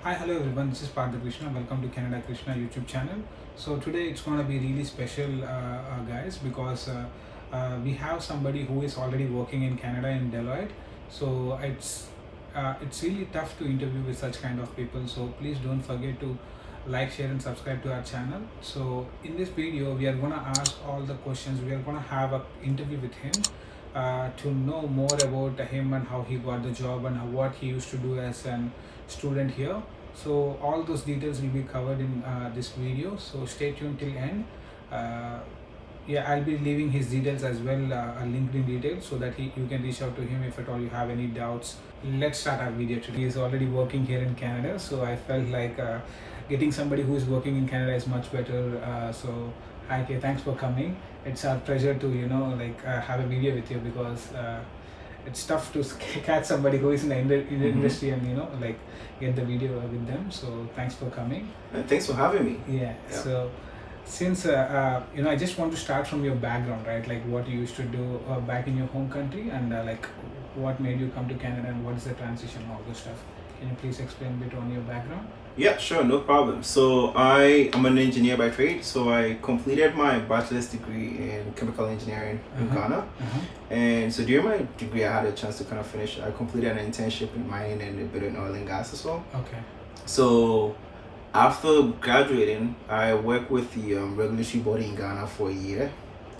Hi, hello everyone. This is Krishna. Welcome to Canada Krishna YouTube channel. So today it's going to be really special, guys, because we have somebody who is already working in Canada in Deloitte. So it's really tough to interview with such kind of people. So please don't forget to like, share, and subscribe to our channel. So in this video, we are going to ask all the questions. We are going to have an interview with him. To know more about him and how he got the job and what he used to do as an student here. So all those details will be covered in this video, so stay tuned till end. uh, yeah, I'll be leaving his details as well, LinkedIn details, so that you can reach out to him if at all you have any doubts. Let's start our video today. He is already working here in Canada, so I felt like getting somebody who is working in Canada is much better. So hi Kay, thanks for coming. It's our pleasure to have a video with you, because it's tough to catch somebody who is in the industry and get the video with them. So thanks for coming. And thanks for having me. Yeah. So since I just want to start from your background, right? Like what you used to do back in your home country, and like what made you come to Canada, and what is the transition, all this stuff. Can you please explain a bit on your background? Yeah, sure, no problem. So I am an engineer by trade. So I completed my bachelor's degree in chemical engineering in Ghana. And so during my degree, I had a chance to kind of finish. I completed an internship in mining and a bit in oil and gas as well. Okay. So after graduating, I worked with the regulatory body in Ghana for a year.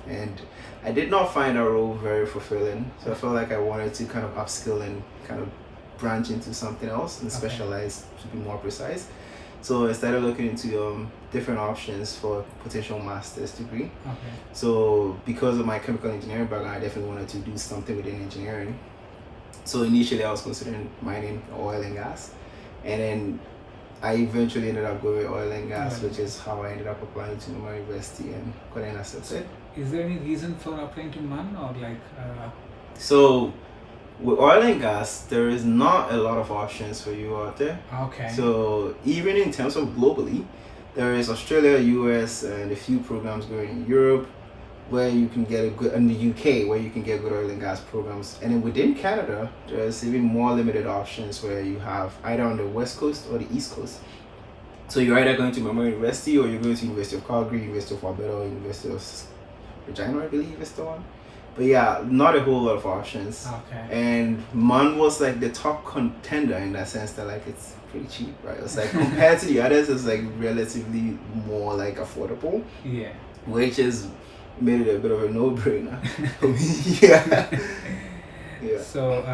And I did not find that role very fulfilling. So I felt like I wanted to kind of upskill and kind of branch into something else and specialize, to be more precise. So I started looking into different options for potential master's degree. Okay. So because of my chemical engineering background, I definitely wanted to do something within engineering. So initially I was considering mining or oil and gas, and then I eventually ended up going with oil and gas, which is how I ended up applying to Memorial University and got accepted. Is there any reason for applying to MUN, or like? So with oil and gas, there is not a lot of options for you out there. Okay. So even in terms of globally, there is Australia, US, and a few programs going in Europe where you can get a good, in the UK where you can get good oil and gas programs. And then within Canada, there's even more limited options where you have either on the West Coast or the East Coast. So you're either going to Memorial University, or you're going to University of Calgary, University of Alberta, or University of Regina, I believe is the one. But yeah, not a whole lot of options. Okay. And MUN was like the top contender in that sense that like it's pretty cheap, right? It's like compared to the others, it's like relatively more like affordable. Yeah. Which is made it a bit of a no-brainer. Yeah. Yeah. So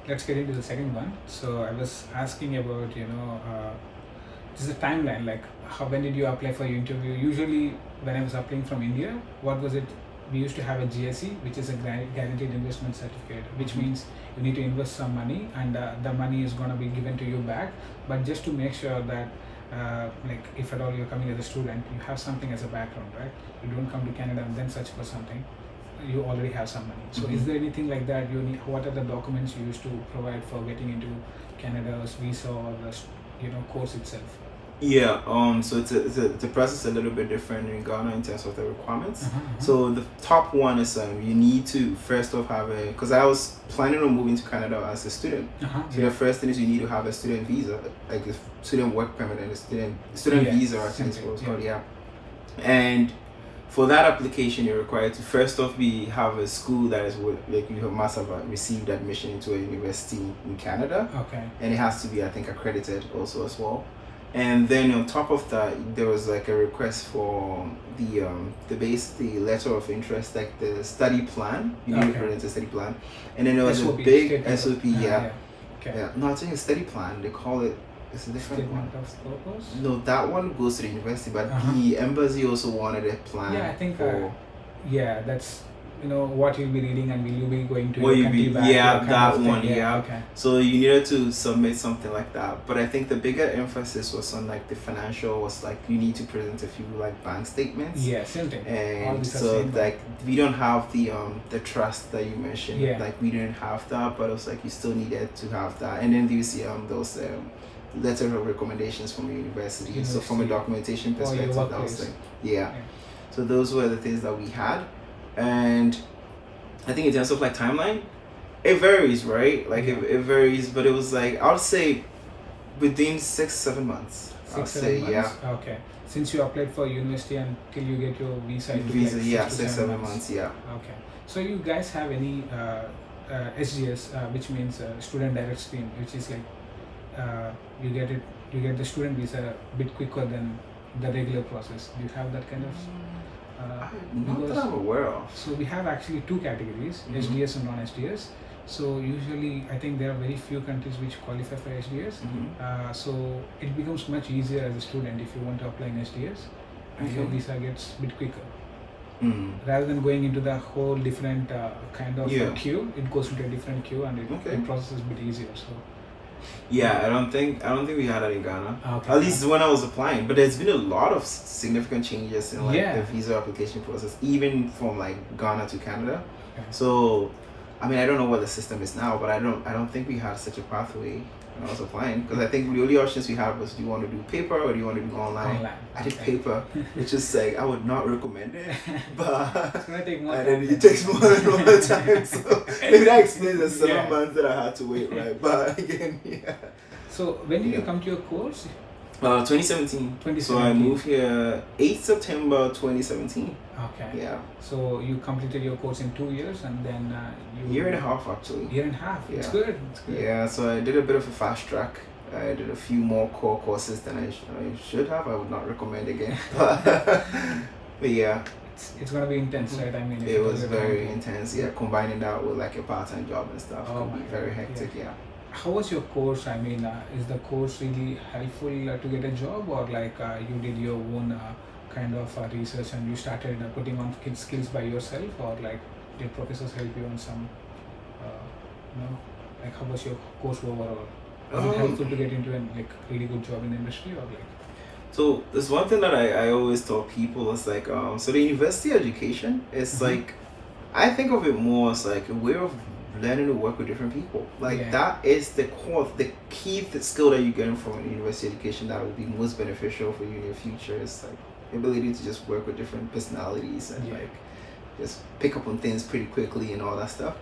let's get into the second one. So I was asking about this is a timeline, like when did you apply for your interview? Usually when I was applying from India, what was it? We used to have a GSE, which is a guaranteed investment certificate, which means you need to invest some money, and the money is going to be given to you back. But just to make sure that like if at all you're coming as a student, you have something as a background, right? You don't come to Canada and then search for something. You already have some money. So is there anything like that you need? What are the documents you used to provide for getting into Canada's visa or the course itself? Yeah, so the process is a little bit different in Ghana in terms of the requirements. So the top one is you need to first off have because I was planning on moving to Canada as a student. So the first thing is you need to have a student visa, like a student work permit and a student visa, I think it's what it's called, yeah. And for that application, you're required to first off have a school that is like you must have received admission into a university in Canada. Okay. And it has to be, I think, accredited also as well. And then on top of that, there was like a request for the letter of interest, like the study plan. You need to present a study plan, and then there was SOP, a big SOP. Yeah. Okay. Yeah. No, I think a study plan. They call it. It's a different one. Statement of purpose? No, that one goes to the university, but the embassy also wanted a plan. Yeah, I think. For, that's what you'll be reading, and will you be going to Will your you country be? back, Yeah, kind that of thing. one. Yeah. Okay. So you needed to submit something like that. But I think the bigger emphasis was on like the financial. Was like you need to present a few like bank statements. Yeah, same thing. All And these are so same. like we don't have the trust that you mentioned. Yeah. Like we didn't have that, but it was like you still needed to have that. And then these those letter of recommendations from the university. So from a documentation perspective, that was like yeah. So those were the things that we had, and I think in terms of like timeline, it varies, right? Like it varies, but it was like I would say Within 6-7 months. I'll 6-7 say, months. yeah. Okay. Since you applied for university until you get your visa, it took Visa, like yeah, 6-7 months, yeah. Okay. So you guys have any SGS, which means student direct stream, which is like you get the student visa a bit quicker than the regular process. Do you have that kind of? Not that I'm aware of. So we have actually two categories, SDS and non-SDS. So usually, I think there are very few countries which qualify for SDS. So it becomes much easier as a student if you want to apply in SDS, and your visa gets a bit quicker. Rather than going into the whole different kind of queue, it goes into a different queue and the process is a bit easier. So yeah, I don't think we had that in Ghana. Okay. At least when I was applying. But there's been a lot of significant changes in like the visa application process, even from like Ghana to Canada. Okay. So I mean, I don't know what the system is now, but I don't think we had such a pathway when I was applying, because I think the only options we had was, do you want to do paper or do you want to do online? I did paper, which is like I would not recommend it, but it's gonna take more and time. then it takes more than one time. So maybe that explains the 7 months that I had to wait, right? But again, yeah. So when did you come to your course? 2017. So I moved here 8 September 2017. Okay. Yeah. So you completed your course in 2 years, and then you year and a half actually. Year and a half. Yeah. It's good. It's good. Yeah. So I did a bit of a fast track. I did a few more core courses than I should have. I would not recommend again. But yeah. It's gonna be intense, right? I mean, it was very intense. Yeah, combining that with like a part-time job and stuff could be very hectic. Yeah. How was your course? I mean, is the course really helpful to get a job, or like you did your own kind of research and you started putting on skills by yourself, or like did professors help you on some, like how was your course overall? Was it helpful to get into a like really good job in the industry, or like? So there's one thing that I always tell people is like so the university education is like, I think of it more as like a way of learning to work with different people. Like that is the core, the key skill that you get from a university education that will be most beneficial for you in your future is like the ability to just work with different personalities and like just pick up on things pretty quickly and all that stuff.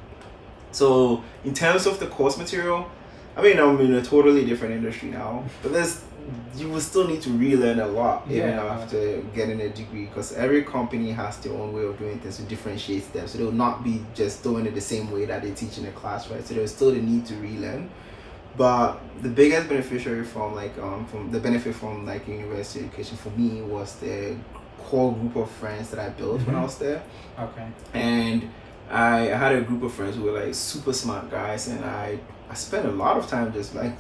So in terms of the course material, I mean, I'm in a totally different industry now, but you will still need to relearn a lot even after getting a degree, because every company has their own way of doing things to differentiate them. So they'll not be just doing it the same way that they teach in a class, right? So there's still the need to relearn. But the biggest beneficiary from like from the benefit from like university education for me was the core group of friends that I built when I was there. Okay. And I had a group of friends who were like super smart guys, and I spent a lot of time just like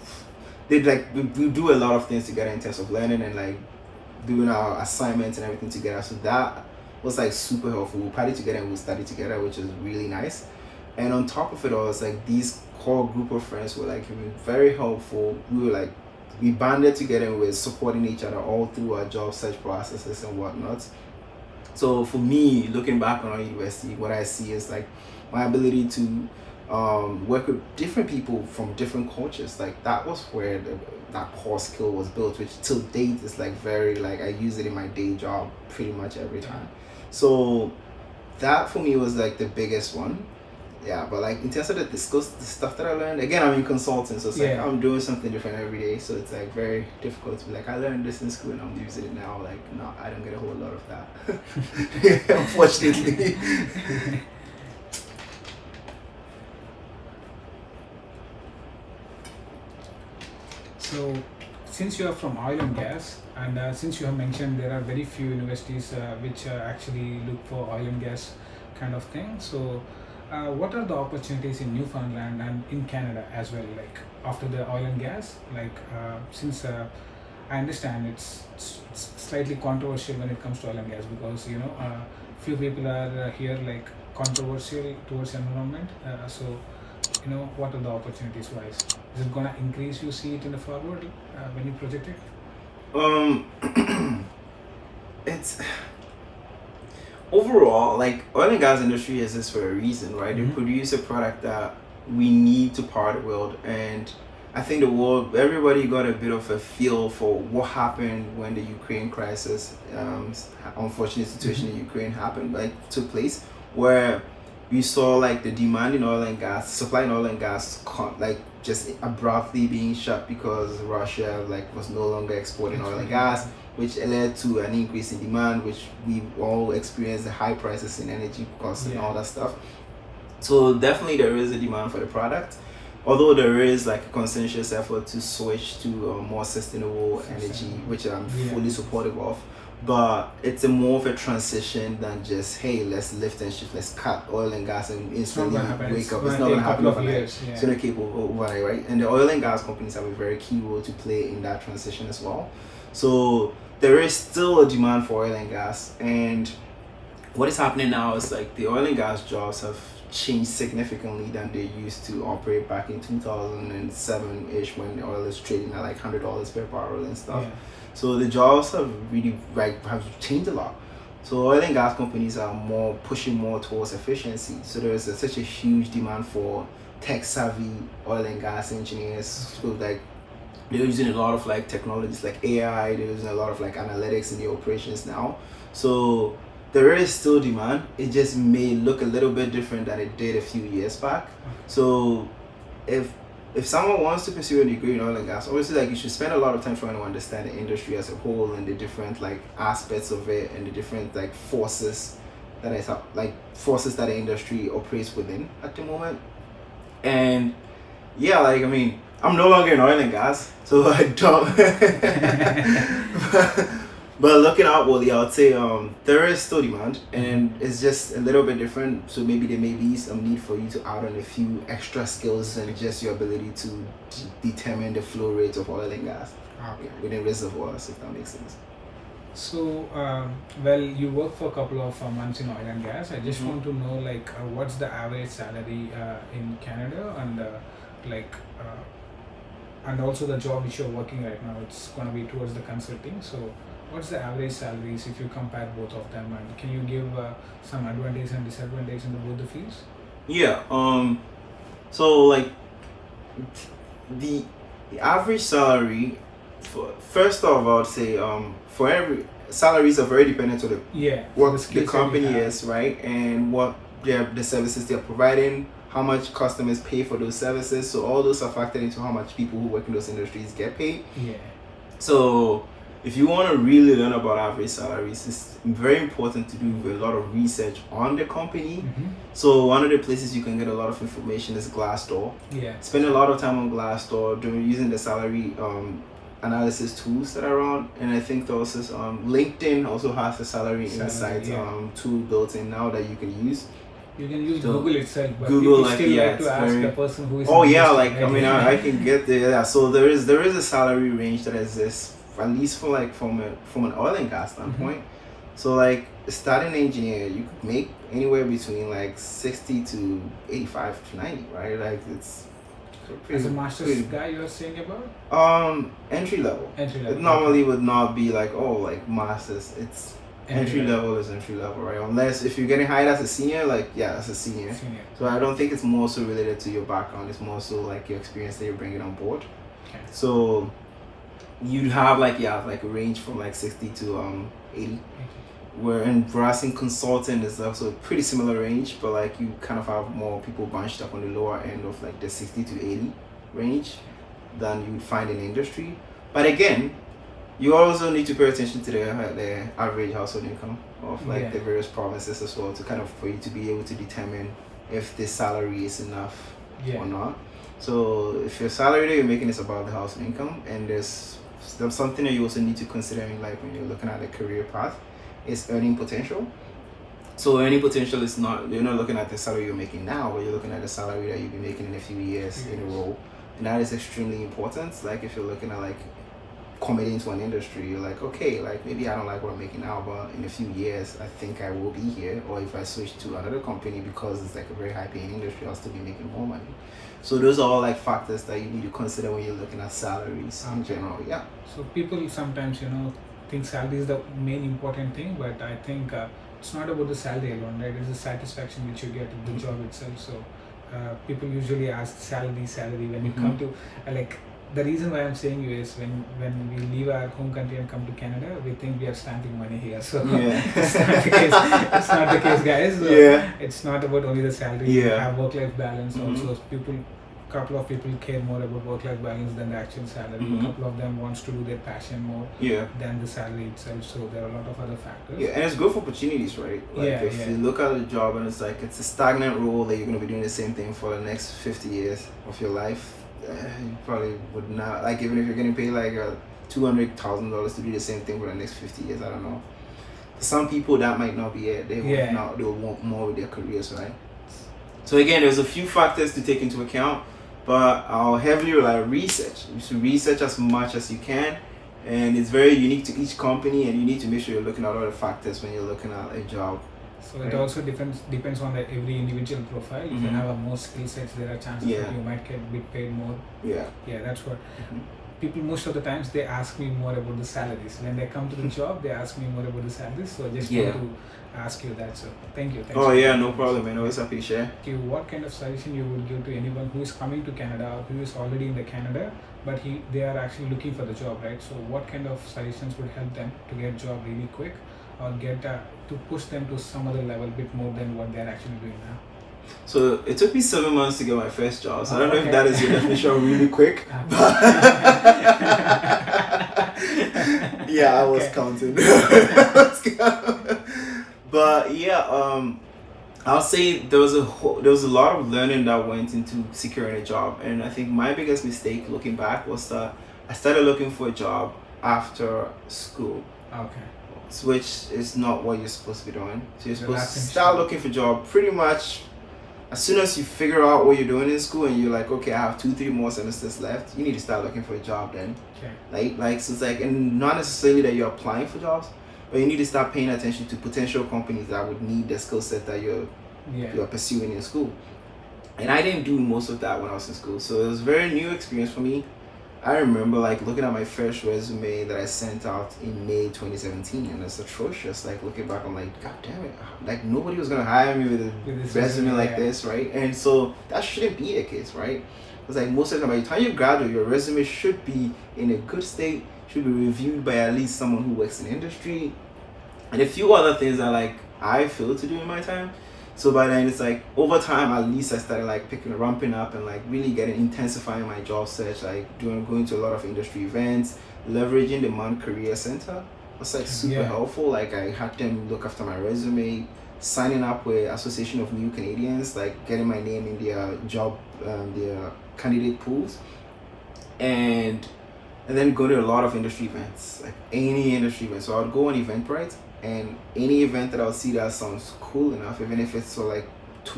we do a lot of things together in terms of learning and like doing our assignments and everything together. So that was like super helpful. We party together and we study together, which is really nice. And on top of it all, it's like these core group of friends were like very helpful. We banded together and we were supporting each other all through our job search processes and whatnot. So for me, looking back on university, what I see is like my ability to work with different people from different cultures. Like that was where that core skill was built, which till date is like very like I use it in my day job pretty much every time. So that for me was like the biggest one. Yeah, but like in terms of the stuff that I learned, again, I'm in consulting, so it's like I'm doing something different every day. So it's like very difficult to be like, I learned this in school and I'm using it now. Like, no, I don't get a whole lot of that, unfortunately. So, since you are from oil and gas, and since you have mentioned there are very few universities which actually look for oil and gas kind of thing, so what are the opportunities in Newfoundland and in Canada as well, like after the oil and gas? Like since I understand it's slightly controversial when it comes to oil and gas, because few people are here like controversial towards environment. So what are the opportunities wise? Is it gonna increase? You see it in the forward when you project it? It's overall, like oil and gas industry is this for a reason, right? They produce a product that we need to power the world, and I think everybody got a bit of a feel for what happened when the Ukraine crisis, unfortunate situation in Ukraine happened, like took place, where we saw like the demand in oil and gas, supply in oil and gas, like just abruptly being shut because Russia like was no longer exporting oil and gas, which led to an increase in demand, which we all experienced the high prices in energy costs and all that stuff. So definitely there is a demand for the product, although there is like a consensus effort to switch to more sustainable energy, which I'm fully supportive of. But it's a more of a transition than just, hey, let's lift and shift, let's cut oil and gas and instantly wake up. It's not going to happen overnight. It's going to keep overnight, right? And the oil and gas companies have a very key role to play in that transition as well. So there is still a demand for oil and gas. And what is happening now is like the oil and gas jobs have changed significantly than they used to operate back in 2007-ish when the oil is trading at like $100 per barrel and stuff. So the jobs have really have changed a lot. So oil and gas companies are pushing more towards efficiency. So there is such a huge demand for tech savvy oil and gas engineers. So like they're using a lot of like technologies like AI. They're using a lot of like analytics in the operations now. So there is still demand. It just may look a little bit different than it did a few years back. So if someone wants to pursue a degree in oil and gas, obviously like you should spend a lot of time trying to understand the industry as a whole and the different like aspects of it and the different like forces that the industry operates within at the moment. And yeah, like I mean, I'm no longer in oil and gas, so I don't but looking outwardly, I would say there is still demand, and it's just a little bit different. So maybe there may be some need for you to add on a few extra skills and just your ability to determine the flow rate of oil and gas within reservoirs, if that makes sense. So, well, you work for a couple of months in oil and gas. I just want to know, like, what's the average salary in Canada, and and also the job which you're working right now. It's going to be towards the consulting. So, what's the average salaries if you compare both of them, and can you give some advantage and disadvantage in both the fields? Yeah. So like the average salary first off, I would say for every salaries are very dependent on what the company is, right, and what the services they're providing, how much customers pay for those services. So all those are factored into how much people who work in those industries get paid. So if you want to really learn about average salaries, it's very important to do a lot of research on the company. So one of the places you can get a lot of information is Glassdoor. Spend a lot of time on Glassdoor using the salary analysis tools that are around. And I think also LinkedIn also has a salary insight tool built in now that you can use. You can use Google itself, but Google, people still like to ask the person who is. I mean, I can get there. Yeah, so there is a salary range that exists, at least for like from an oil and gas standpoint. So like starting engineer, you could make anywhere between like 60 to 85 to 90, right? Like it's pretty, as a master's guy you were saying about? Entry level. It normally would not be like masters. It's entry level is entry level, right? Unless if you're getting hired as a senior, as a senior. So I don't think it's more so related to your background. It's more so like your experience that you're bringing on board. So you'd have a range from like 60 to 80. Whereas in consulting is also a pretty similar range, but like you kind of have more people bunched up on the lower end of like the 60 to 80 range than you would find in industry. But again, you also need to pay attention to the average household income of the various provinces as well, to kind of for you to be able to determine if the salary is enough or not. So if your salary that you're making is above the household income, and there's something that you also need to consider in life when you're looking at a career path, is earning potential. So earning potential is you're not looking at the salary you're making now, but you're looking at the salary that you'll be making in a few years in a role, and that is extremely important. Like if you're looking at committing to an industry, you're like, okay, like maybe I don't like what I'm making now, but in a few years I think I will be here. Or if I switch to another company because it's like a very high paying industry, I'll still be making more money. So those are all like factors that you need to consider when you're looking at salaries in general. So people sometimes think salary is the main important thing, but I think it's not about the salary alone, right? It's the satisfaction which you get in the job itself. So people usually ask salary when you come to the reason why I'm saying you is when we leave our home country and come to Canada, we think we are stamping money here. So it's not the case. It's not the case, guys. So it's not about only the salary. You have work-life balance. Also, couple of people care more about work-life balance than the actual salary. A couple of them wants to do their passion more than the salary itself. So there are a lot of other factors. Yeah, and it's good for opportunities, right? Like if you look at a job and it's like it's a stagnant role that you're going to be doing the same thing for the next 50 years of your life, you probably would not, like, even if you're getting paid like $200,000 to do the same thing for the next 50 years, I don't know. For some people that might not be it. They will want more with their careers, right? So again, there's a few factors to take into account, but I'll heavily rely on research. You should research as much as you can, and it's very unique to each company, and you need to make sure you're looking at all the factors when you're looking at a job. So it also depends on every individual profile. If you have a more skill sets, there are chances that you might get paid more. Yeah, that's what people most of the times they ask me more about the salaries. When they come to the job, they ask me more about the salaries. So I just want to ask you that. So thank you. No problem, man. Always happy to share. What kind of suggestion you would give to anyone who is coming to Canada or who is already in the Canada, but they are actually looking for the job, right? So what kind of suggestions would help them to get job really quick, or get to push them to some other level bit more than what they're actually doing now? So it took me 7 months to get my first job. So I don't know if that is your definition of really quick. I was counting. But I'll say there was a lot of learning that went into securing a job, and I think my biggest mistake looking back was that I started looking for a job after school. Which is not what you're supposed to be doing. So you're supposed to start looking for a job pretty much as soon as you figure out what you're doing in school, and you're like, okay, I have 2-3 more semesters left. You need to start looking for a job then. Like so it's like, and not necessarily that you're applying for jobs, but you need to start paying attention to potential companies that would need the skill set that you're pursuing in school. And I didn't do most of that when I was in school, so it was a very new experience for me. I remember like looking at my first resume that I sent out in May 2017, and it's atrocious. Like looking back, I'm like, God damn it! Like nobody was gonna hire me with a resume like this, right? And so that shouldn't be the case, right? It's like most of the time, by the time you graduate, your resume should be in a good state, should be reviewed by at least someone who works in the industry, and a few other things that like I failed to do in my time. So by then it's like over time, at least I started like ramping up and like really intensifying my job search, like going to a lot of industry events, leveraging the MAN Career Center was like super helpful. Like I had them look after my resume, signing up with Association of New Canadians, like getting my name in their job, their candidate pools, and then go to a lot of industry events, like any industry event. So I would go on Eventbrite, and any event that I'll see that sounds cool enough, even if it's for like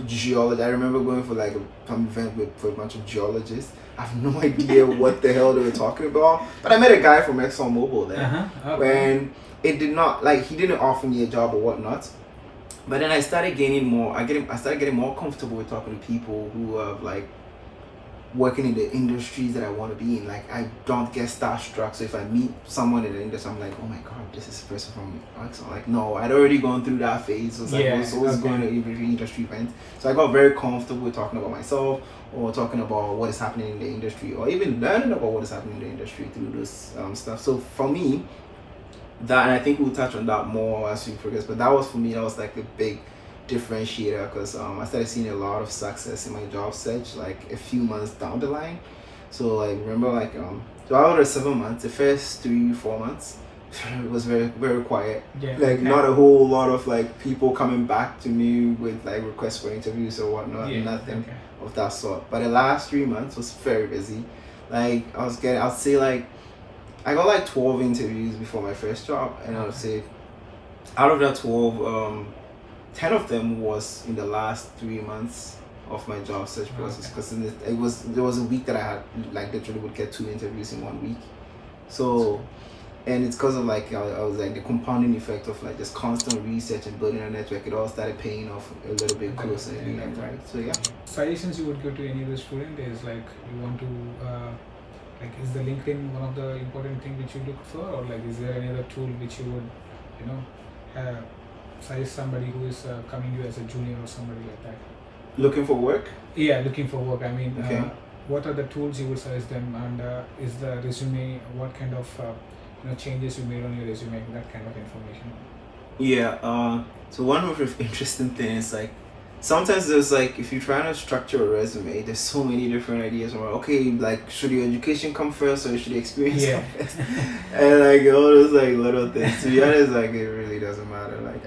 geology. I remember going for like some event for a bunch of geologists. I have no idea what the hell they were talking about, but I met a guy from ExxonMobil there. When it did not, like, he didn't offer me a job or whatnot, but then I started gaining more. I started getting more comfortable with talking to people who are like working in the industries that I want to be in. Like I don't get starstruck, so if I meet someone in the industry, I'm like, oh my god, this is the person from Exxon. Like no, I'd already gone through that phase. So it's like I was always going to every industry event, so I got very comfortable with talking about myself or talking about what is happening in the industry, or even learning about what is happening in the industry through this stuff. So for me, that, and I think we'll touch on that more as we progress, but that was for me, that was like a big differentiator, because I started seeing a lot of success in my job search like a few months down the line. So like remember like so out of 7 months, the first 3-4 months it was very, very quiet. Not a whole lot of like people coming back to me with like requests for interviews or whatnot. Nothing of that sort. But the last 3 months was very busy. Like I'd say like I got like 12 interviews before my first job, and I would say out of that 12, 10 of them was in the last 3 months of my job search process, because there was a week that I had like literally would get 2 interviews in 1 week. So, and it's because of like I was like the compounding effect of like just constant research and building a network. It all started paying off a little bit closer, right? So Suggestions you would give to any other student is like you want to like, is the LinkedIn one of the important thing which you look for, or like is there any other tool which you would suggest somebody who is coming you as a junior or somebody like that? Looking for work? Yeah, looking for work. I mean, what are the tools you would suggest them, and is the resume, what kind of changes you made on your resume, that kind of information. Yeah. So one of the interesting things, like sometimes there's like if you're trying to structure a resume, there's so many different ideas. Or okay, like should your education come first or should the experience come first? And like all those like little things. To be honest, like it really doesn't matter. Like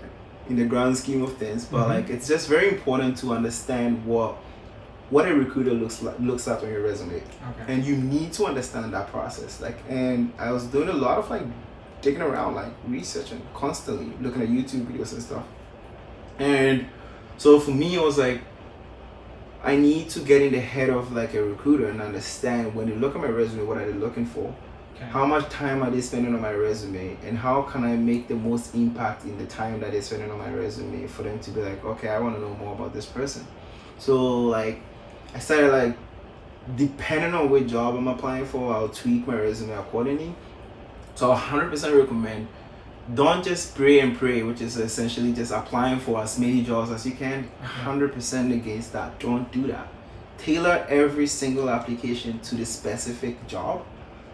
in the grand scheme of things, but like it's just very important to understand what a recruiter looks at on your resume, and you need to understand that process. Like, and I was doing a lot of like digging around, like researching constantly, looking at YouTube videos and stuff. And so for me, it was like I need to get in the head of like a recruiter and understand when they look at my resume, what are they looking for? How much time are they spending on my resume, and how can I make the most impact in the time that they're spending on my resume for them to be like, okay, I want to know more about this person. So like I started like, depending on which job I'm applying for, I'll tweak my resume accordingly. So I 100% recommend, don't just pray and pray, which is essentially just applying for as many jobs as you can. 100% against that. Don't do that. Tailor every single application to the specific job.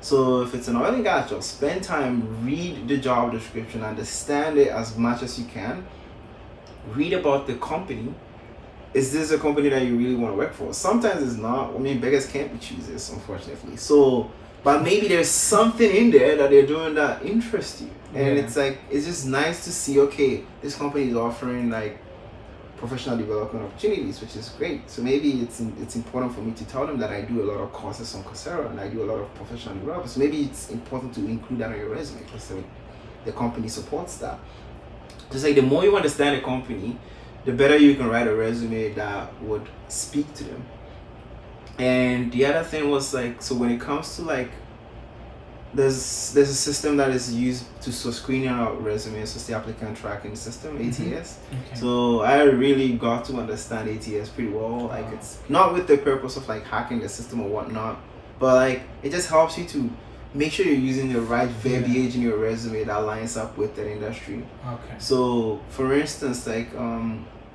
So if it's an oil and gas job, spend time, read the job description, understand it as much as you can. Read about the company. Is this a company that you really want to work for? Sometimes it's not. I mean, beggars can't be choosers, unfortunately. So, but maybe there's something in there that they're doing that interests you. And it's like, it's just nice to see, okay, this company is offering like professional development opportunities, which is great. So maybe it's important for me to tell them that I do a lot of courses on Coursera and I do a lot of professional development. So maybe it's important to include that on your resume because the company supports that. Just like the more you understand the company, the better you can write a resume that would speak to them. And the other thing was like, so when it comes to like, there's a system that is used to screening out resumes. It's the applicant tracking system, ATS. So I really got to understand ATS pretty well. Like it's not with the purpose of like hacking the system or whatnot, but like it just helps you to make sure you're using the right verbiage in your resume that lines up with the industry. So for instance, like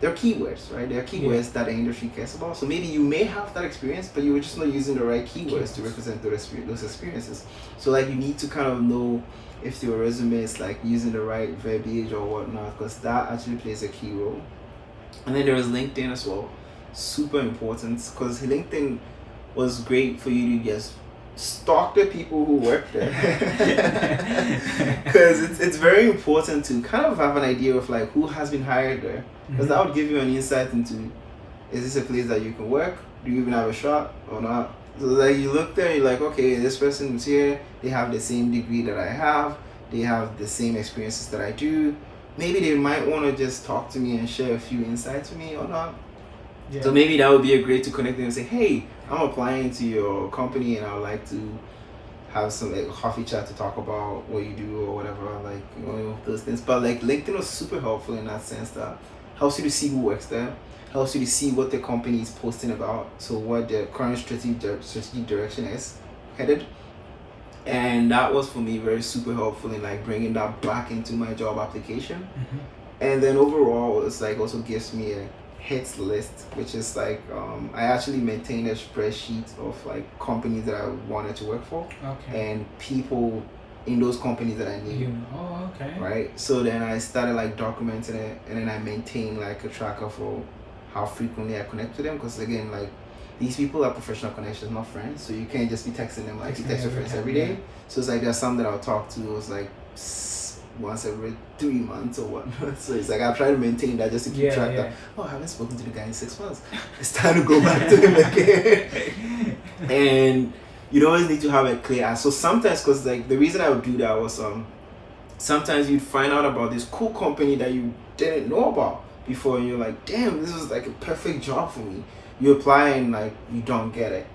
there are keywords, right? There are keywords that the industry cares about. So maybe you may have that experience, but you were just not using the right keywords to represent those experiences. So like you need to kind of know if your resume is like using the right verbiage or whatnot, because that actually plays a key role. And then there is LinkedIn as well. Super important, because LinkedIn was great for you to just stalk the people who work there. Because it's very important to kind of have an idea of like who has been hired there. Because that would give you an insight into, is this a place that you can work? Do you even have a shot or not? So like you look there, you're like, okay, this person is here, they have the same degree that I have, they have the same experiences that I do. Maybe they might want to just talk to me and share a few insights with me or not. So maybe that would be a great to connect them and say, hey, I'm applying to your company and I would like to have some like coffee chat to talk about what you do or whatever, like, you know, those things. But like LinkedIn was super helpful in that sense, that helps you to see who works there, helps you to see what the company is posting about, so what their current strategic direction is headed. And that was for me very super helpful in like bringing that back into my job application. And then overall, it's like also gives me a hits list, which is like I actually maintained a spreadsheet of like companies that I wanted to work for and people in those companies that I knew. Right? So then I started like documenting it, and then I maintained like a tracker for how frequently I connect to them, because again, like these people are professional connections, not friends, so you can't just be texting them like you text your friends every day. So it's like there's some that I'll talk to, it's like once every 3 months or whatnot. So it's like I try to maintain that just to keep track that, oh, I haven't spoken to the guy in 6 months, it's time to go back to him again. And you always need to have a clear answer. So sometimes, because like the reason I would do that was sometimes you'd find out about this cool company that you didn't know about before, and you're like, damn, this is like a perfect job for me. You apply and like you don't get it,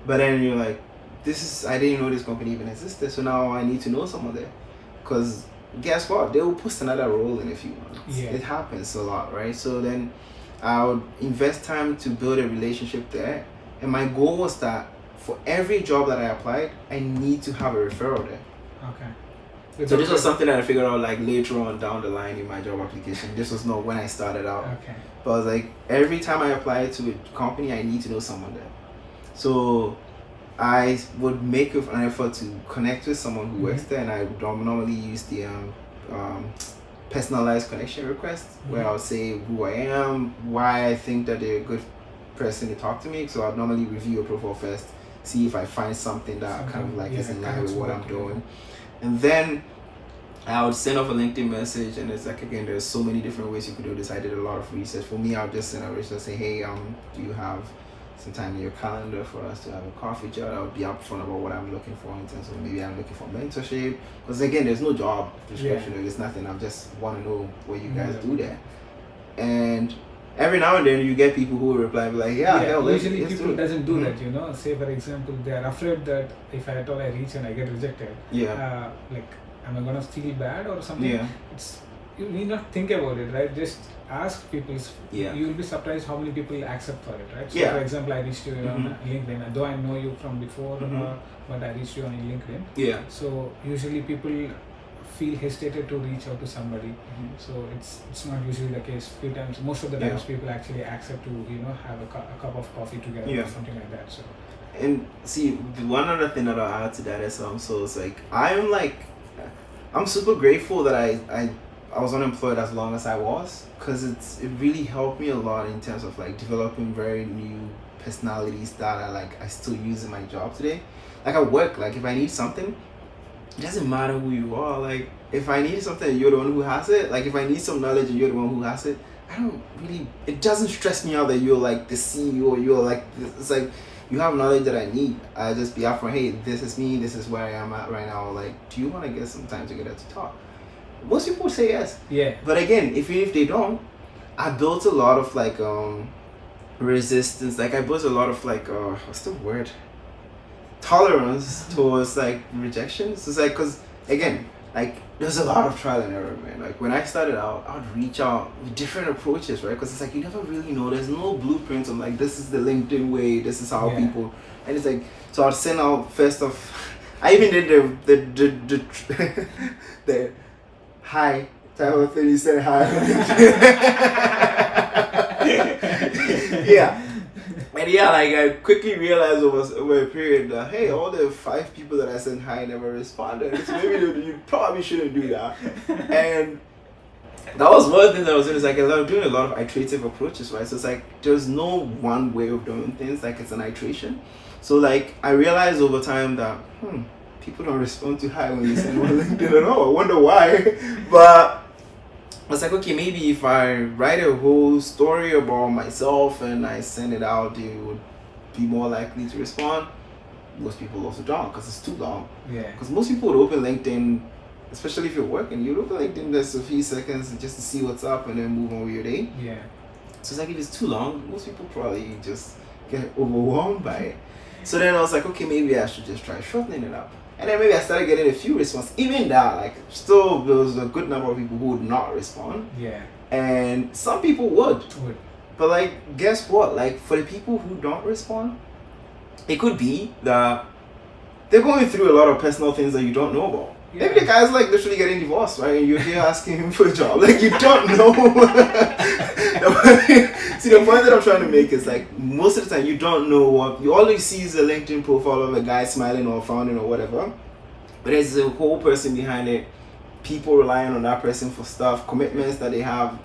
but then you're like, I didn't know this company even existed, so now I need to know someone there, because guess what, they will post another role in a few months. It happens a lot, right? So then I would invest time to build a relationship there, and my goal was that for every job that I applied, I need to have a referral there. So this was something that I figured out like later on down the line in my job application. This was not when I started out. But I was like, every time I apply to a company, I need to know someone there. So I would make an effort to connect with someone who works there, and I would normally use the personalized connection request, where I'll say who I am, why I think that they're a good person to talk to me. So I'd normally review your profile first, see if I find something that kind of like is in line with what I'm doing, and then I would send off a LinkedIn message. And it's like, again, there's so many different ways you could do this. I did a lot of research. For me, I'll just send a research and say, hey, do you have some time in your calendar for us to have a coffee chat? I would be upfront about what I'm looking for in terms of maybe I'm looking for mentorship, because again, there's no job description, there's nothing. I just want to know what you guys do there. And every now and then you get people who will reply like, usually people doesn't do that, you know. Say for example, they are afraid that if at all I reach and I get rejected, like, am I gonna feel bad or something? It's, you need not think about it, right? Just ask people. You will be surprised how many people accept for it, right? So for example, I reached you on LinkedIn, though I know you from before, but I reached you on LinkedIn. So usually people feel hesitated to reach out to somebody. So it's not usually the case. Few times, most of the times, people actually accept to have a cup of coffee together or something like that. So. And see, one other thing that I'll add to that is so it's like I'm super grateful that I was unemployed as long as I was, because it really helped me a lot in terms of like developing very new personalities that I still use in my job today. Like at work, like if I need something, it doesn't matter who you are. Like if I need something and you're the one who has it, like if I need some knowledge and you're the one who has it, it doesn't stress me out that you're like the CEO, you're like, it's like, you have knowledge that I need. I just be upfront, hey, this is me, this is where I am at right now. Like, do you want to get some time together to talk? Most people would say yes. But again, even if they don't, I built a lot of like resistance. Like I built a lot of like what's the word? Tolerance towards like rejection. So it's like, because again, like there's a lot of trial and error, man. Like when I started out, I'd reach out with different approaches, right? Because it's like you never really know. There's no blueprint on like this is the LinkedIn way. This is how people. And it's like, so I'd send out first off. I even did the hi type of thing. You said hi. And like I quickly realized over a period that, hey, all the 5 people that I sent hi never responded. So maybe you probably shouldn't do that. And that was one thing that I was doing. Is like doing a lot of iterative approaches, right? So it's like there's no one way of doing things. Like it's an iteration. So like I realized over time that people don't respond to hi when you send one LinkedIn at all. I wonder why. But I was like, okay, maybe if I write a whole story about myself and I send it out, they would be more likely to respond. Most people also don't, because it's too long. Because most people would open LinkedIn, especially if you're working, you'd open LinkedIn just a few seconds just to see what's up and then move on with your day. So it's like, if it's too long, most people probably just get overwhelmed by it. So then I was like, okay, maybe I should just try shortening it up. And then maybe I started getting a few responses. Even that, like, still there was a good number of people who would not respond. And some people would. But like, guess what? Like, for the people who don't respond, it could be that they're going through a lot of personal things that you don't know about. Maybe the guy's like literally getting divorced, right? And you're here asking him for a job. Like, you don't know. See, the point that I'm trying to make is like, most of the time you don't know what you always see is a LinkedIn profile of a guy smiling or frowning or whatever, but there's a whole person behind it, people relying on that person for stuff, commitments that they have,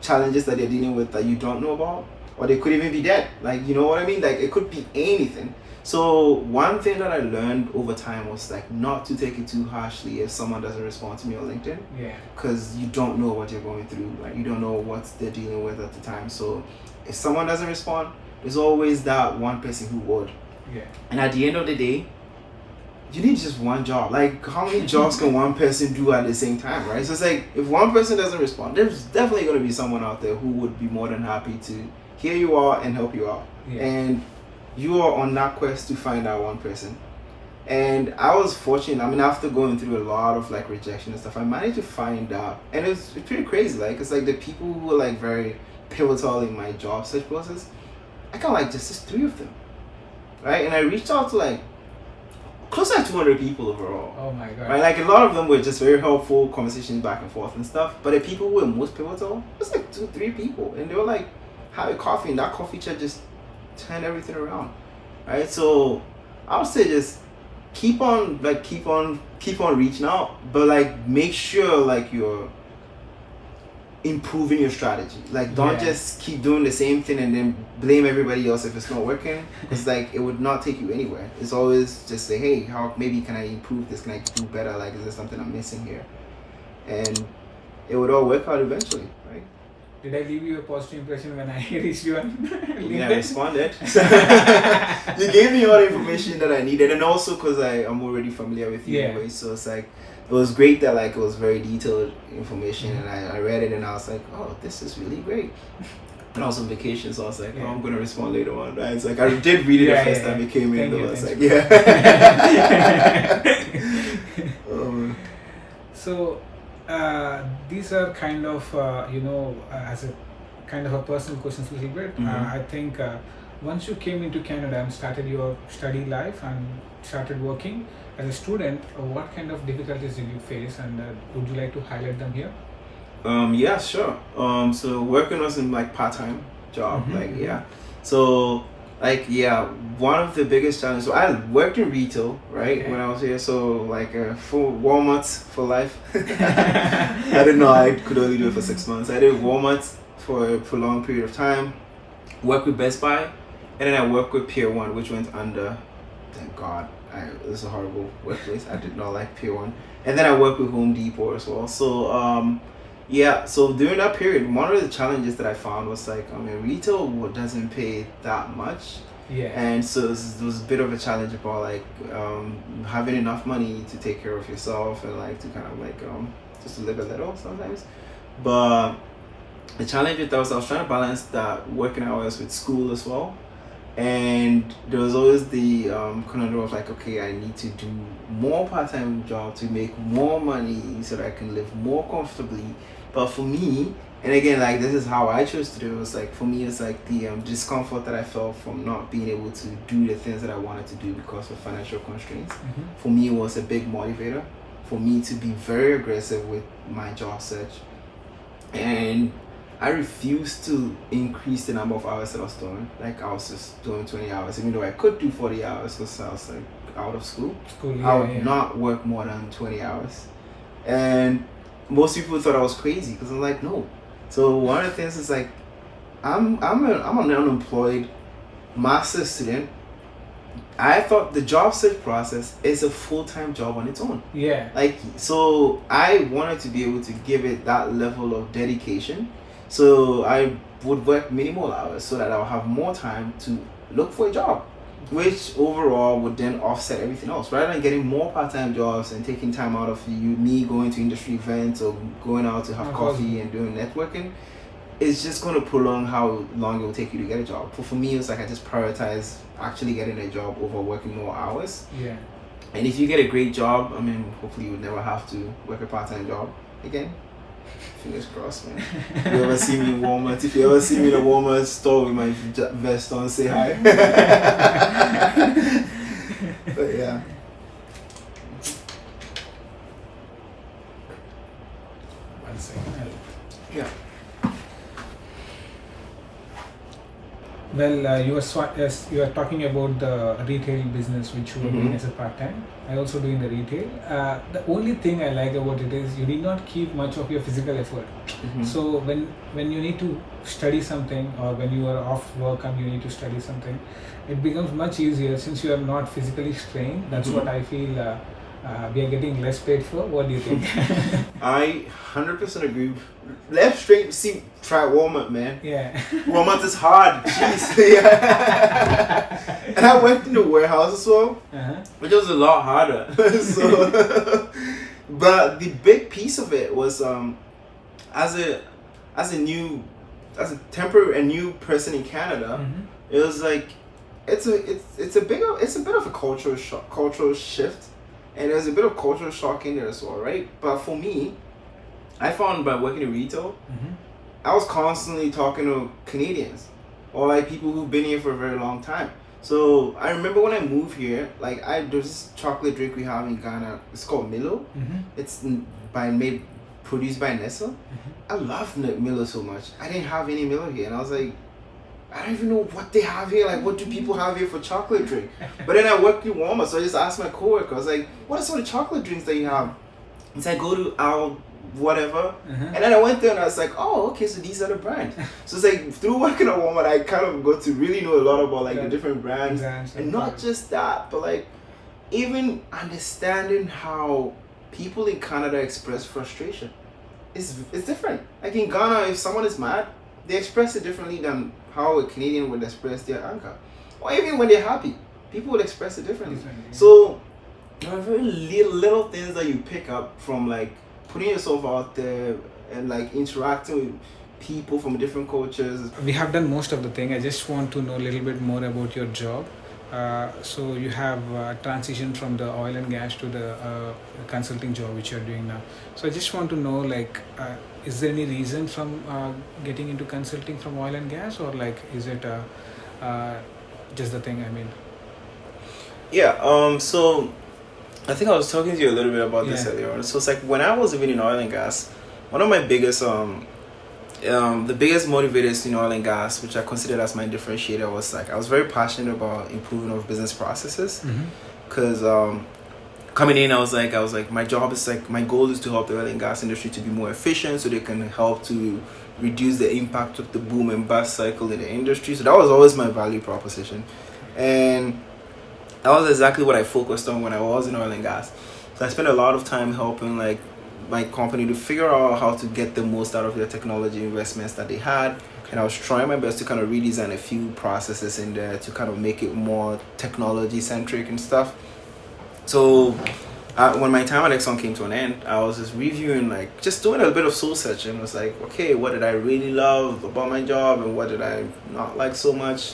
challenges that they're dealing with that you don't know about, or they could even be dead. Like, you know what I mean? Like, it could be anything. So one thing that I learned over time was like not to take it too harshly if someone doesn't respond to me on LinkedIn. Because you don't know what you're going through. Like, you don't know what they're dealing with at the time. So if someone doesn't respond, there's always that one person who would. And at the end of the day, you need just one job. Like, how many jobs can one person do at the same time, right? So it's like, if one person doesn't respond, there's definitely going to be someone out there who would be more than happy to hear you out and help you out. And you are on that quest to find that one person. And I was fortunate. I mean, after going through a lot of like rejection and stuff, I managed to find that, and it's pretty crazy. Like, it's like the people who were like very pivotal in my job search process, I got like just 3 of them, right? And I reached out to like close to like 200 people overall. Oh my god! Right, like a lot of them were just very helpful conversations back and forth and stuff. But the people who were most pivotal was like 2-3 people, and they were like having coffee, and that coffee chat just turned everything around, right? So I would say just keep on reaching out, but like make sure like you're improving your strategy. Like don't just keep doing the same thing and then blame everybody else if it's not working, because like it would not take you anywhere. It's always just say, hey, how maybe can I improve this, can I do better, like is there something I'm missing here, and it would all work out eventually, right? Did I leave you a positive impression when I reached you on LinkedIn? Yeah, I responded. You gave me all the information that I needed, and also because I'm already familiar with you anyway, so it's like it was great that like it was very detailed information, and I read it and I was like, oh, this is really great. And I was on vacation, so I was like, oh, I'm gonna respond later on. Right? It's like I did read it the first time it came in, and I was like, So these are kind of as a kind of a personal questions a little bit. I think once you came into Canada and started your study life and started working as a student, what kind of difficulties did you face, and would you like to highlight them here? Yeah, sure. So working was in like part-time job, so like one of the biggest challenges. So I worked in retail, right, when I was here. So like for Walmart for life. I didn't know I could only do it for 6 months. I did Walmart for a prolonged period of time. Worked with Best Buy, and then I worked with Pier 1, which went under. Thank God, it was a horrible workplace. I did not like Pier 1, and then I worked with Home Depot as well. So so during that period, one of the challenges that I found was like, retail doesn't pay that much. And so there was a bit of a challenge about like having enough money to take care of yourself and like to kind of like just to live a little sometimes. But the challenge with that was I was trying to balance that working hours with school as well. And there was always the conundrum of like, okay, I need to do more part-time job to make more money so that I can live more comfortably. But for me, and again, like this is how I chose to do it, was like for me it's like the discomfort that I felt from not being able to do the things that I wanted to do because of financial constraints. For me it was a big motivator for me to be very aggressive with my job search. And I refused to increase the number of hours that I was doing. Like I was just doing 20 hours, even though I could do 40 hours because I was like out of school. I would not work more than 20 hours. And most people thought I was crazy because I'm like, no. So one of the things is like, I'm an unemployed master's student. I thought the job search process is a full-time job on its own. Like, so I wanted to be able to give it that level of dedication. So I would work minimal hours so that I'll have more time to look for a job, which overall would then offset everything else. Rather than getting more part-time jobs and taking time out of me going to industry events or going out to have coffee and doing networking, it's just going to prolong how long it will take you to get a job. But for me, it's like I just prioritize actually getting a job over working more hours. And if you get a great job, hopefully you would never have to work a part-time job again. Fingers crossed, man. If you ever see me in Walmart, if you ever see me in a Walmart store with my vest on, say hi. But yeah. One second. Yeah. Well, you were talking about the retail business which you were doing as a part-time. I also doing the retail. The only thing I like about it is you need not keep much of your physical effort. So when you need to study something, or when you are off work and you need to study something, it becomes much easier since you are not physically strained. That's what I feel we are getting less paid for. What do you think? I 100% agree. Left straight, see, try Walmart, man. Walmart is hard. Jeez. And I went in the warehouse as well, which was a lot harder. But the big piece of it was as a new person in Canada, it was like it's a bit of a cultural shift. And there's a bit of cultural shock in there as well, right? But for me, I found by working in retail, I was constantly talking to Canadians or like people who've been here for a very long time. So I remember when I moved here, like there's this chocolate drink we have in Ghana. It's called Milo. It's produced by Nestle. I love Milo so much. I didn't have any Milo here, and I was like, I don't even know what they have here. Like, what do people have here for chocolate drink? But then I worked in Walmart, so I just asked my coworker. I was like, what are some of the chocolate drinks that you have? He said, go to our whatever. And then I went there and I was like, oh, okay, so these are the brands. So it's like, through working at Walmart, I kind of got to really know a lot about like the different brands. And not just that, but like even understanding how people in Canada express frustration. It's different. Like in Ghana, if someone is mad, they express it differently than how a Canadian would express their anger. Or even when they're happy, people would express it differently. So there are very little things that you pick up from like putting yourself out there and like interacting with people from different cultures. We have done most of the thing. I just want to know a little bit more about your job. So you have transitioned from the oil and gas to the consulting job which you're doing now. So I just want to know, like, is there any reason from getting into consulting from oil and gas, or like is it just the thing? I mean, yeah. So I think I was talking to you a little bit about this earlier on. So it's like when I was living in oil and gas, one of my biggest the biggest motivators in oil and gas, which I considered as my differentiator, was like I was very passionate about improving our business processes. Because coming in, I was like, my job is like, my goal is to help the oil and gas industry to be more efficient, so they can help to reduce the impact of the boom and bust cycle in the industry. So that was always my value proposition, and that was exactly what I focused on when I was in oil and gas. So I spent a lot of time helping like my company to figure out how to get the most out of their technology investments that they had. And I was trying my best to kind of redesign a few processes in there to kind of make it more technology centric and stuff. So when my time at Exxon came to an end, I was just reviewing, like just doing a bit of soul searching. I was like, okay, what did I really love about my job and what did I not like so much?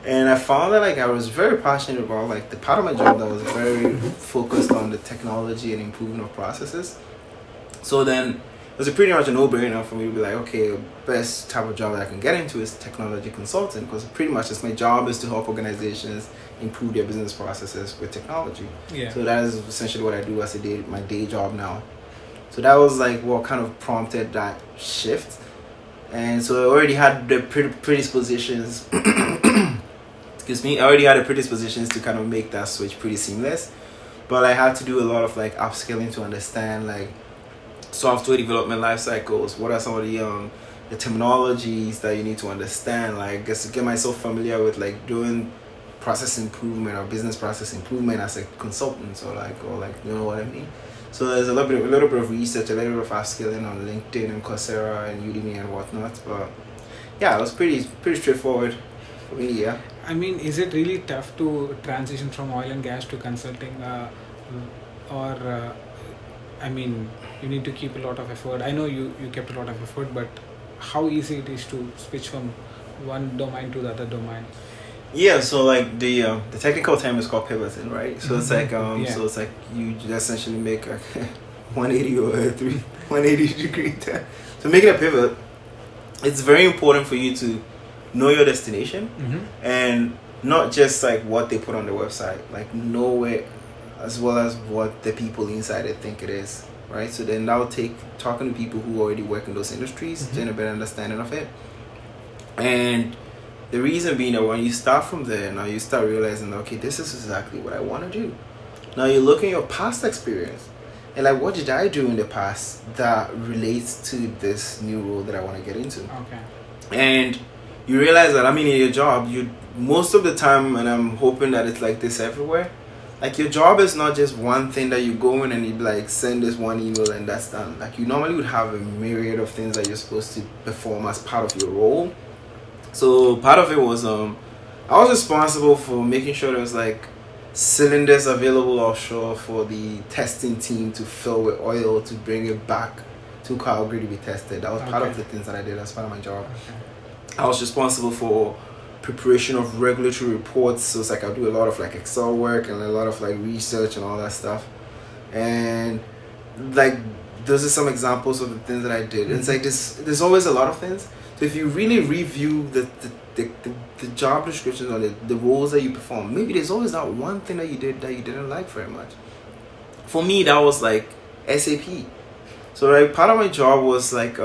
And I found that like I was very passionate about like the part of my job that was very focused on the technology and improvement of processes. So then it was pretty much a no-brainer for me to be like, okay, the best type of job that I can get into is technology consultant, because pretty much my job is to help organizations improve their business processes with technology. So that is essentially what I do as my day job now. So that was like what kind of prompted that shift. And so I already had the predispositions excuse me, I already had the predispositions to kind of make that switch pretty seamless. But I had to do a lot of like upskilling to understand like software development life cycles. What are some of the terminologies that you need to understand? Like, just to get myself familiar with like doing process improvement or business process improvement as a consultant, or you know what I mean. So there's a little bit of research, a little bit of upskilling on LinkedIn and Coursera and Udemy and whatnot. But yeah, it was pretty straightforward for me. Yeah. I mean, is it really tough to transition from oil and gas to consulting, I mean, you need to keep a lot of effort. I know you kept a lot of effort, but how easy it is to switch from one domain to the other domain? Yeah, so like the technical term is called pivoting, right? So it's like so it's like you essentially make a 180 or a 180 degree turn. So making a pivot, it's very important for you to know your destination and not just like what they put on the website, like know it as well as what the people inside it think it is, right? So then that will take talking to people who already work in those industries to get a better understanding of it. And the reason being that when you start from there, now you start realizing, okay, this is exactly what I want to do. Now you look at your past experience and like, what did I do in the past that relates to this new role that I want to get into? Okay. And you realize that, I mean, in your job, you most of the time, and I'm hoping that it's like this everywhere, like your job is not just one thing that you go in and you like send this one email and that's done. Like you normally would have a myriad of things that you're supposed to perform as part of your role. So part of it was I was responsible for making sure there was like cylinders available offshore for the testing team to fill with oil to bring it back to Calgary to be tested. That was part of the things that I did as part of my job. I was responsible for preparation of regulatory reports, so it's like I do a lot of like Excel work and a lot of like research and all that stuff. And like those are some examples of the things that I did. It's like there's always a lot of things. So if you really review the job descriptions or the roles that you perform, maybe there's always that one thing that you did that you didn't like very much. For me, that was like SAP. So like part of my job was like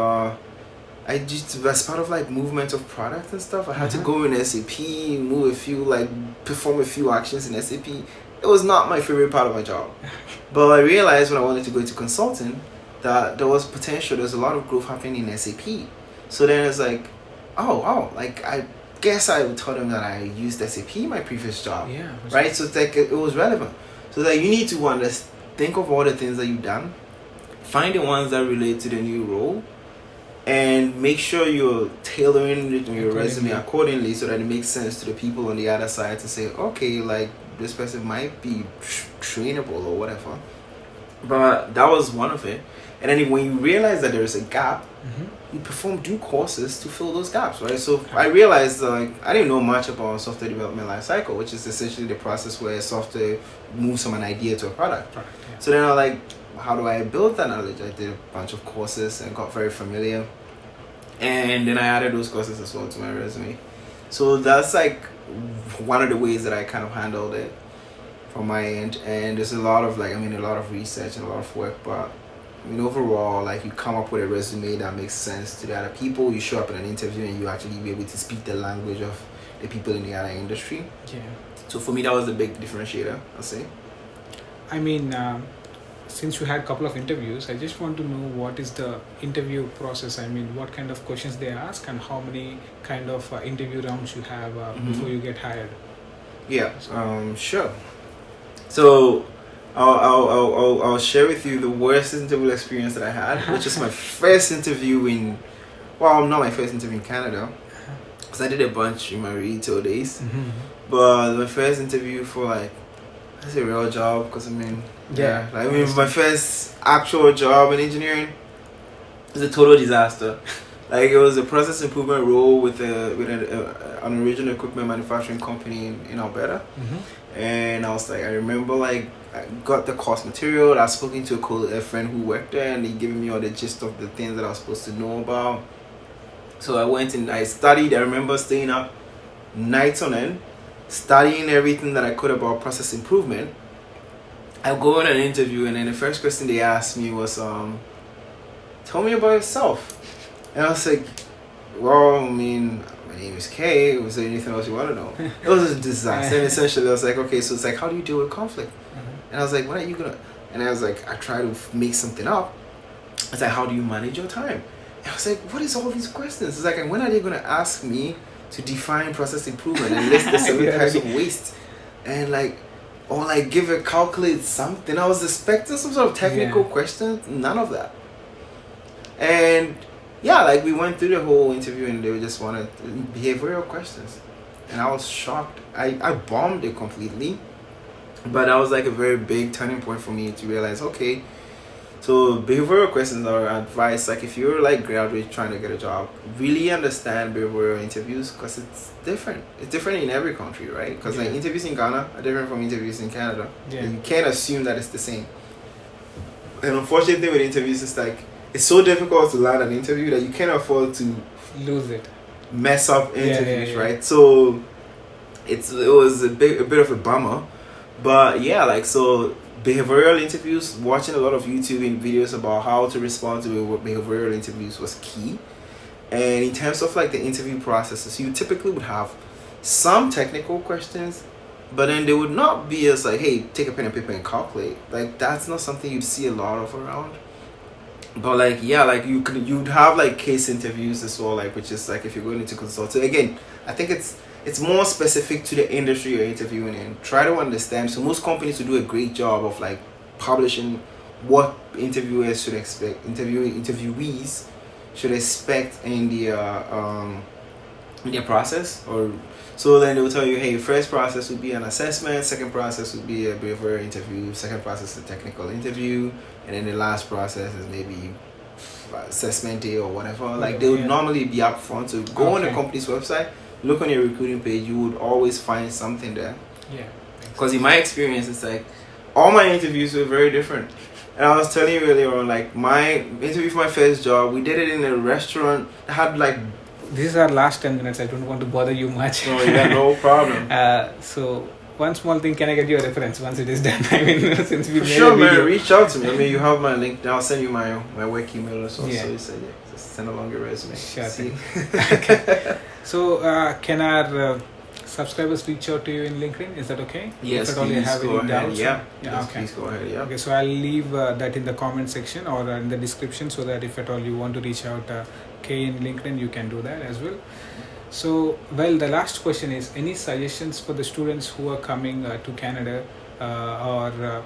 I just, as part of like movement of product and stuff, I had to go in SAP, move a few, like perform a few actions in SAP. It was not my favorite part of my job. But I realized when I wanted to go into consulting that there was potential, there's a lot of growth happening in SAP. So then it's like, oh, like I guess I would tell them that I used SAP in my previous job. Yeah. Right? So it's like it was relevant. So that you need to think of all the things that you've done, find the ones that relate to the new role, and make sure you're tailoring your resume accordingly so that it makes sense to the people on the other side to say, okay, like this person might be trainable or whatever. But that was one of it. And then when you realize that there's a gap, you perform due courses to fill those gaps, right? So I realized like I didn't know much about software development lifecycle, which is essentially the process where software moves from an idea to a product. So then I was like, how do I build that knowledge? I did a bunch of courses and got very familiar. And then I added those courses as well to my resume. So that's like one of the ways that I kind of handled it from my end. And there's a lot of a lot of research and a lot of work, but overall, like you come up with a resume that makes sense to the other people. You show up in an interview and you actually be able to speak the language of the people in the other industry. Yeah. So for me, that was a big differentiator, I'll say. I mean, since you had a couple of interviews, I just want to know what is the interview process. I mean, what kind of questions they ask and how many kind of interview rounds you have before you get hired. Yeah, sure. So I'll share with you the worst interview experience that I had, which is my first interview not my first interview in Canada, because I did a bunch in my retail days. But my first interview for that's a real job, because my first actual job in engineering was a total disaster. Like it was a process improvement role with an original equipment manufacturing company in Alberta. And I was like, I remember I got the course material. I was speaking to a friend who worked there, and he gave me all the gist of the things that I was supposed to know about. So I went and I studied. I remember staying up nights on end, studying everything that I could about process improvement. I go on an interview, and then the first question they asked me was, tell me about yourself. And I was like, well, I mean, my name is Kay. Was there anything else you want to know? It was a disaster. And essentially, I was like, okay, so it's like, how do you deal with conflict? And I was like, when are you going to... And I was like, I try to make something up. It's like, how do you manage your time? And I was like, what is all these questions? It's like, and when are they going to ask me to define process improvement and list the 7 types of waste? And calculate something. I was expecting some sort of technical questions. None of that. And yeah, we went through the whole interview and they just wanted behavioral questions. And I was shocked. I bombed it completely. But that was a very big turning point for me to realize, okay, so behavioral questions are advice. If you're graduate trying to get a job, really understand behavioral interviews, because it's different. It's different in every country, right? Because interviews in Ghana are different from interviews in Canada. Yeah. And you can't assume that it's the same. And unfortunately with interviews, it's so difficult to land an interview that you can't afford to lose it, mess up interviews, right? So it was a bit of a bummer. But yeah, so behavioral interviews, watching a lot of YouTube videos about how to respond to behavioral interviews was key. And in terms of the interview processes, you typically would have some technical questions, but then they would not be as hey, take a pen and paper and calculate. That's not something you'd see a lot of around. But you'd have case interviews as well, which is if you're going into consulting. Again, I think it's more specific to the industry you're interviewing in. Try to understand. So most companies will do a great job of publishing what interviewers should expect, interviewees should expect in their process. Or so then they will tell you, hey, first process would be an assessment, second process would be a behavioral interview, second process is a technical interview, and then the last process is maybe assessment day or whatever. They would normally be up front. So go on the company's website, look on your recruiting page, you would always find something there. Yeah. Because in my experience, it's all my interviews were very different. And I was telling you earlier on, my interview for my first job, we did it in a restaurant that had This is our last 10 minutes. I don't want to bother you much. No, you got no problem. So one small thing, can I get your reference once it is done? I mean, since we For made sure, a video. man. Reach out to me. I mean, you have my link. I'll send you my work email or so. Yeah. So you said, just send along your resume. Sure See? Okay. So, can our subscribers reach out to you in LinkedIn? Is that okay? Yes, if at all you please have go any ahead. doubts? Yeah. Yeah. Yes, Okay. please go ahead. Yeah. Okay, so I'll leave that in the comment section or in the description, so that if at all you want to reach out Kay in LinkedIn, you can do that as well. So, well, the last question is, any suggestions for the students who are coming to Canada, or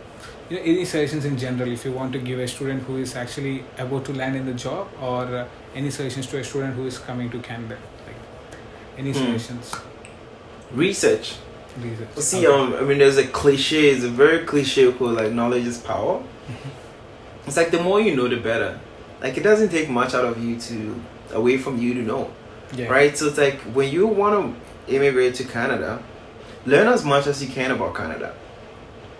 any suggestions in general, if you want to give a student who is actually about to land in the job, or any suggestions to a student who is coming to Canada, like any suggestions? Research. Research. See, Okay. I mean, there's a cliche. It's a very cliche quote, like knowledge is power. It's like the more you know, the better. Like, it doesn't take much out of you away from you to know. Yeah. Right? So it's like, when you want to immigrate to Canada, learn as much as you can about Canada.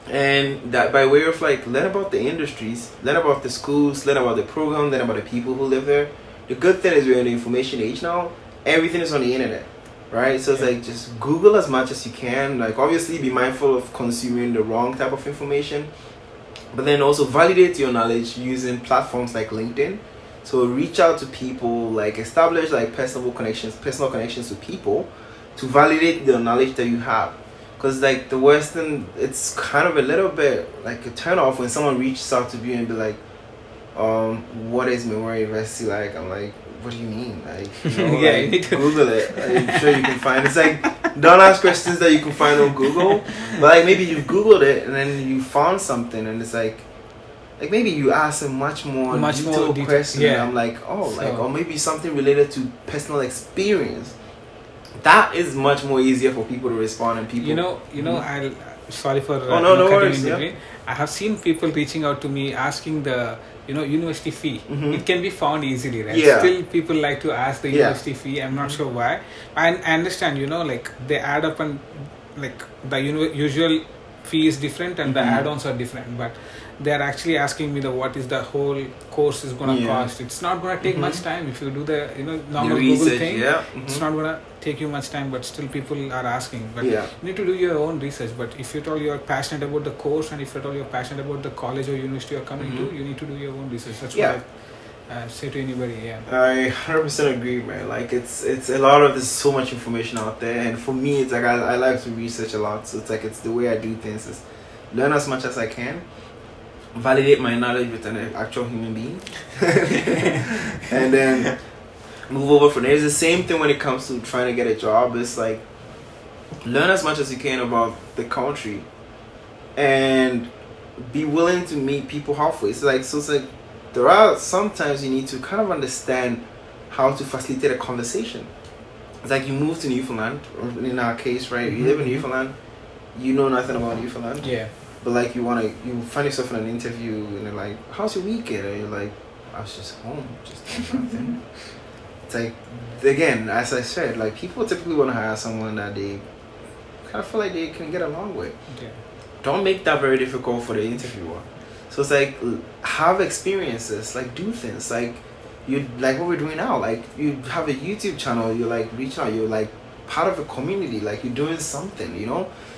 And that by way of like, learn about the industries, learn about the schools, learn about the program, learn about the people who live there. The good thing is we're in the information age now. Everything is on the internet. Right? So it's like, just Google as much as you can. Like, obviously be mindful of consuming the wrong type of information. But then also validate your knowledge using platforms like LinkedIn. So reach out to people, like establish like personal connections with people to validate the knowledge that you have. Because like the Western, it's kind of a little bit like a turn off when someone reaches out to you and be like, what is Memorial University like? I'm like, what do you mean? Like, Yeah, like, you need to Google it. I'm sure you can find. It's like, don't ask questions that you can find on Google, but like maybe you've Googled it and then you found something and it's like maybe you ask a much more detailed question. Yeah. And I'm like, or maybe something related to personal experience. That is much more easier for people to respond and people. I'll sorry for no cutting worries, in yeah. between. I have seen people reaching out to me asking the university fee. It can be found easily, right? Yeah. Still people like to ask the Yeah. university fee. I'm not sure why. I understand, like they add up, and like the usual fee is different and the add-ons are different, but they are actually asking me what is the whole course is gonna cost. It's not gonna take much time if you do the normal Google thing. Yeah. It's not gonna take you much time, but still people are asking. But Yeah. you need to do your own research. But if at all you're passionate about the course, and if at all you're passionate about the college or university you're coming to, you need to do your own research. That's what I say to anybody. Yeah, I 100% agree, man. Like it's a lot of there's so much information out there, and for me, it's like I like to research a lot. So it's like it's the way I do things is learn as much as I can, validate my knowledge with an actual human being, and then move over from there. It's the same thing when it comes to trying to get a job. It's like learn as much as you can about the country, and be willing to meet people halfway. It's like there are sometimes you need to kind of understand how to facilitate a conversation. It's like you move to Newfoundland, or in our case, right? You live in Newfoundland, you know nothing about Newfoundland. yeah, But like you find yourself in an interview and they're like, how's your weekend? And you're like, I was just home, just doing nothing. It's like, again, as I said, like people typically want to hire someone that they kind of feel like they can get along with. yeah. Don't make that very difficult for the interviewer. So it's like, have experiences, like do things, like like what we're doing now. Like you have a YouTube channel, you're like reaching out, you're like part of a community, like you're doing something,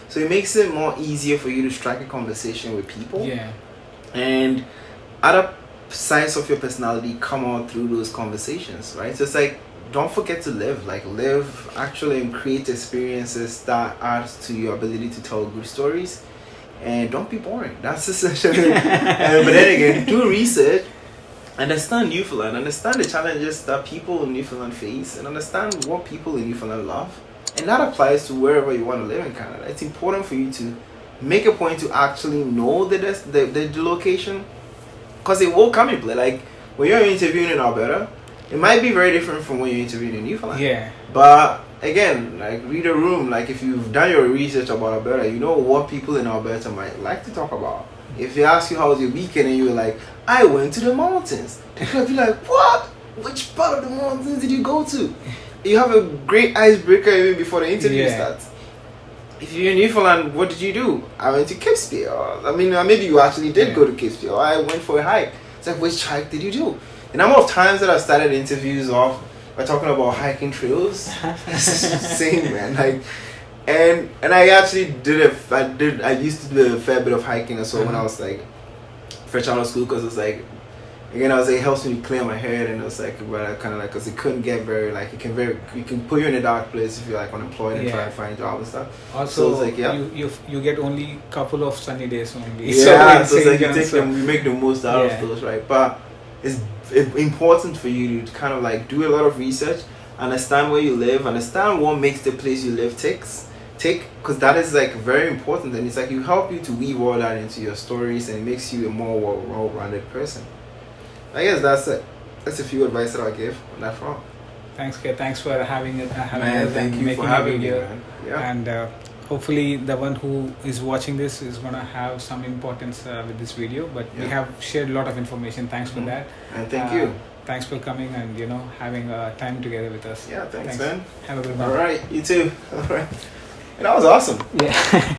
So it makes it more easier for you to strike a conversation with people. Yeah. And other sides of your personality come out through those conversations, right? So it's like, don't forget to live actually, and create experiences that add to your ability to tell good stories. And don't be boring. That's essentially but then again, do research, understand Newfoundland, understand the challenges that people in Newfoundland face, and understand what people in Newfoundland love. And that applies to wherever you want to live in Canada. It's important for you to make a point to actually know the location, because it will come in play. Like when you're interviewing in Alberta, it might be very different from when you're interviewing in Newfoundland. Yeah. But again, like read a room. Like if you've done your research about Alberta, you know what people in Alberta might like to talk about. If they ask you how was your weekend and you're like, I went to the mountains, they're gonna be like, what? Which part of the mountains did you go to? You have a great icebreaker even before the interview starts. If you're in Newfoundland, what did you do? I went to Cape Spear. I mean, maybe you actually did go to Cape Spear. Or I went for a hike. It's like, which hike did you do? The number of times that I started interviews off by talking about hiking trails, same, man. Like, And I actually I used to do a fair bit of hiking or so when I was like fresh out of school, because it's like, again, I was like, it helps me clear my head, and it was like, but I kind of like, because it couldn't get very like, it can put you in a dark place if you're like unemployed and try to find a job and stuff. Also, so it's like, you get only couple of sunny days only. Yeah, so it's like you take them, you make the most out of those, right? But it's important for you to kind of like do a lot of research, understand where you live, understand what makes the place you live tick, because that is like very important, and it's like you help you to weave all that into your stories, and it makes you a more well-rounded person. I guess that's it. That's a few advice that I'll give on that front. Thanks, Kay. Thanks for having us Thank you for having me, man. Yeah. And hopefully the one who is watching this is gonna have some importance with this video. But we have shared a lot of information. Thanks for that. And thank you. Thanks for coming and having time together with us. Yeah, thanks, man. Have a good one. All right, you too. All right. And that was awesome. Yeah.